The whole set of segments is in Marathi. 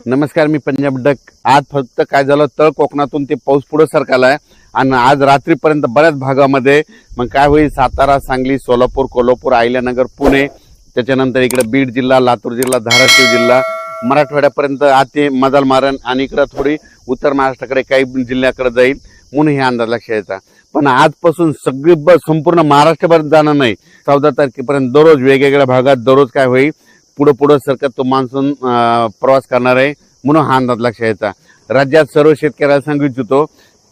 नमस्कार, मी पंजाब डक. आज फक्त काय झालं, तळ कोकणातून ते पाऊस पुढे सरकालाय आणि आज रात्रीपर्यंत बऱ्याच भागामध्ये मग काय होईल, सातारा, सांगली, सोलापूर, कोल्हापूर, अहिल्यानगर, पुणे, त्याच्यानंतर इकडे बीड जिल्हा, लातूर जिल्हा, धाराशिव जिल्हा, मराठवाड्यापर्यंत आते मदाल मारण आणि इकडे थोडी उत्तर महाराष्ट्राकडे काही जिल्ह्याकडे जाईल म्हणून हे अंदाज लक्षात येतात. पण आजपासून सगळी संपूर्ण महाराष्ट्रभर जाणार नाही. 14 तारखेपर्यंत दररोज वेगवेगळ्या भागात दररोज काय होईल, पुढे पुढे सरकत तो मान्सून प्रवास करणार आहे म्हणून हा अंदाज लक्षात येतात. राज्यात सर्व शेतकऱ्याला सांगू इच्छितो,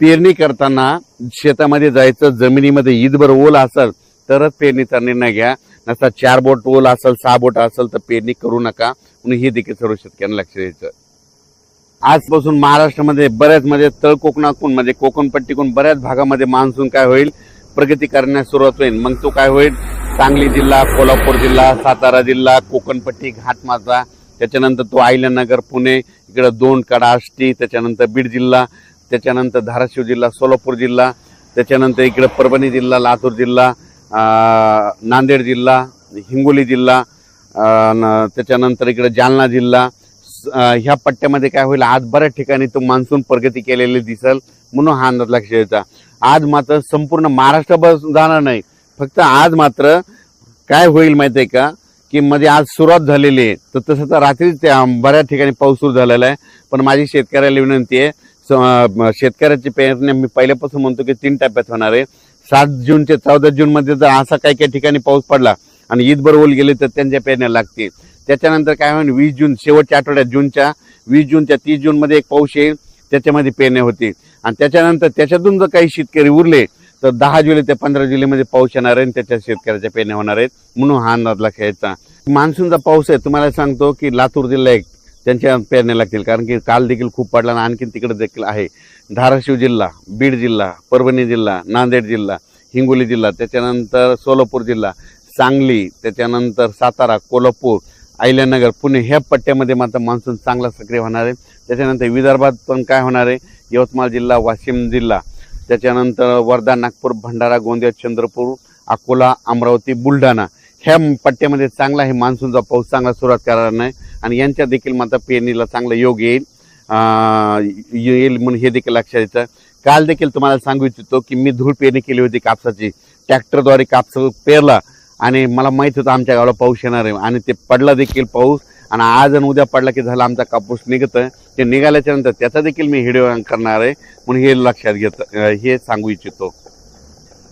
पेरणी करताना शेतामध्ये जायचं, जमिनीमध्ये ईदभर ओल असेल तरच पेरणीचा निर्णय घ्या, नसता 4 बोट ओल असेल, 6 बोट असेल तर पेरणी करू नका म्हणून हे देखील सर्व शेतकऱ्यांना लक्षात द्यायचं. आजपासून महाराष्ट्रामध्ये बऱ्याच म्हणजे तळ कोकणातून म्हणजे कोकणपट्टीकडून बऱ्याच भागामध्ये मान्सून काय होईल, प्रगती करण्यास सुरुवात होईल. मग तो काय होईल, सांगली जिल्हा, कोल्हापूर जिल्हा, सातारा जिल्हा, कोकणपट्टी, घाटमाथा, त्याच्यानंतर तो अहिल्यानगर, पुणे, इकडे 2 कडा, आष्टी, त्याच्यानंतर बीड जिल्हा, त्याच्यानंतर धाराशिव जिल्हा, सोलापूर जिल्हा, त्याच्यानंतर इकडे परभणी जिल्हा, लातूर जिल्हा, नांदेड जिल्हा, हिंगोली जिल्हा, त्याच्यानंतर इकडे जालना जिल्हा, ह्या पट्ट्यामध्ये काय होईल, आज बऱ्याच ठिकाणी तो मान्सून प्रगती केलेली दिसेल म्हणून हा अंदाज लक्षात यायचा. आज मात्र संपूर्ण महाराष्ट्रभर जाणार नाही, फक्त आज मात्र काय होईल माहिती आहे का, की मध्ये आज सुरुवात झालेली आहे, तर तसं तर रात्री बऱ्याच ठिकाणी पाऊस सुरू झालेला आहे. पण माझी शेतकऱ्याला विनंती आहे, शेतकऱ्याची पेरणी मी पहिल्यापासून म्हणतो की 3 टप्प्यात होणार आहे. 7 जून ते 14 जून मध्ये जर असा काही ठिकाणी पाऊस पडला आणि ईदभर ओल गेले तर त्यांच्या पेरण्या लागतील. त्याच्यानंतर काय होईल, 20 जून शेवटच्या आठवड्यात, जूनच्या 20 जून ते 30 जून मध्ये एक पाऊस येईल, त्याच्यामध्ये पेरण्या होतील. आणि त्याच्यानंतर त्याच्यातून जर काही शेतकरी उरले तर 10 जुलै ते 15 जुलैमध्ये पाऊस येणार आहे आणि त्याच्या शेतकऱ्याच्या पेरण्या होणार आहेत म्हणून हा अंदाज लक्षात यायचा. मान्सूनचा पाऊस आहे, तुम्हाला सांगतो की लातूर जिल्हा एक त्यांच्या पेरण्या लागतील, कारण की काल देखील खूप पडला आणि आणखीन तिकडे देखील आहे. धाराशिव जिल्हा, बीड जिल्हा, परभणी जिल्हा, नांदेड जिल्हा, हिंगोली जिल्हा, त्याच्यानंतर सोलापूर जिल्हा, सांगली, त्याच्यानंतर सातारा, कोल्हापूर, अहिल्यानगर, पुणे, ह्या पट्ट्यामध्ये मात्र मान्सून चांगला सक्रिय होणार आहे. त्याच्यानंतर विदर्भात पण काय होणार आहे, यवतमाळ जिल्हा, वाशिम जिल्हा, त्याच्यानंतर वर्धा, नागपूर, भंडारा, गोंदिया, चंद्रपूर, अकोला, अमरावती, बुलढाणा, ह्या पट्ट्यामध्ये चांगला हे मान्सूनचा पाऊस चांगला सुरुवात करणार नाही आणि यांच्या देखील मात्र पेरणीला चांगला योग येईल म्हणून हे देखील लक्षात येतं. काल देखील तुम्हाला सांगू इच्छितो की मी धूळ पेरणी केली होती कापसाची, ट्रॅक्टरद्वारे कापस पेरला आणि मला माहित होतं आमच्या गावाला पाऊस येणार आहे आणि ते पडला देखील पाऊस. आणि आज आणि उद्या पडला की झाला आमचा कापूस निघतं, ते निघाल्याच्या नंतर त्याचा देखील मी व्हिडिओ करणार आहे म्हणून हे लक्षात घेतं, हे सांगू इच्छितो.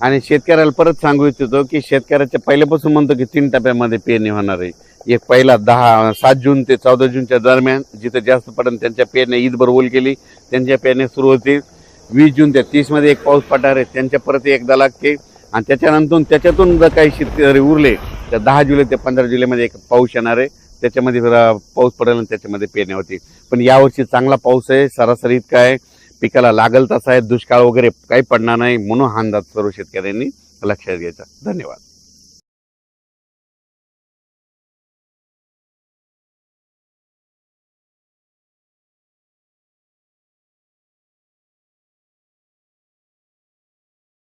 आणि शेतकऱ्याला परत सांगू इच्छितो की शेतकऱ्याच्या पहिल्यापासून म्हणतो की 3 टप्प्यामध्ये पेरणी होणार आहे. एक पहिला 7 जून ते 14 जूनच्या दरम्यान जिथे जास्त पडेल त्यांच्या पेरण्या ईदभर ओल गेली त्यांच्या पेरण्या सुरू होतील. 20 जून ते 30 मध्ये एक पाऊस पडणार आहे, त्यांच्या परत एकदा लागते. आणि त्याच्यातून जर काही शेतकरी उरले तर 10 जुलै ते 15 जुलैमध्ये एक पाऊस येणार आहे, त्याच्यामध्ये पाऊस पडेल आणि त्याच्यामध्ये पेरण्या होती. पण यावर्षी चांगला पाऊस आहे, सरासरी इतका आहे, पिकाला लागल तसा आहे, दुष्काळ वगैरे काही पडणार नाही म्हणून हा अंदाज सर्व शेतकऱ्यांनी लक्षात घ्यायचा. धन्यवाद.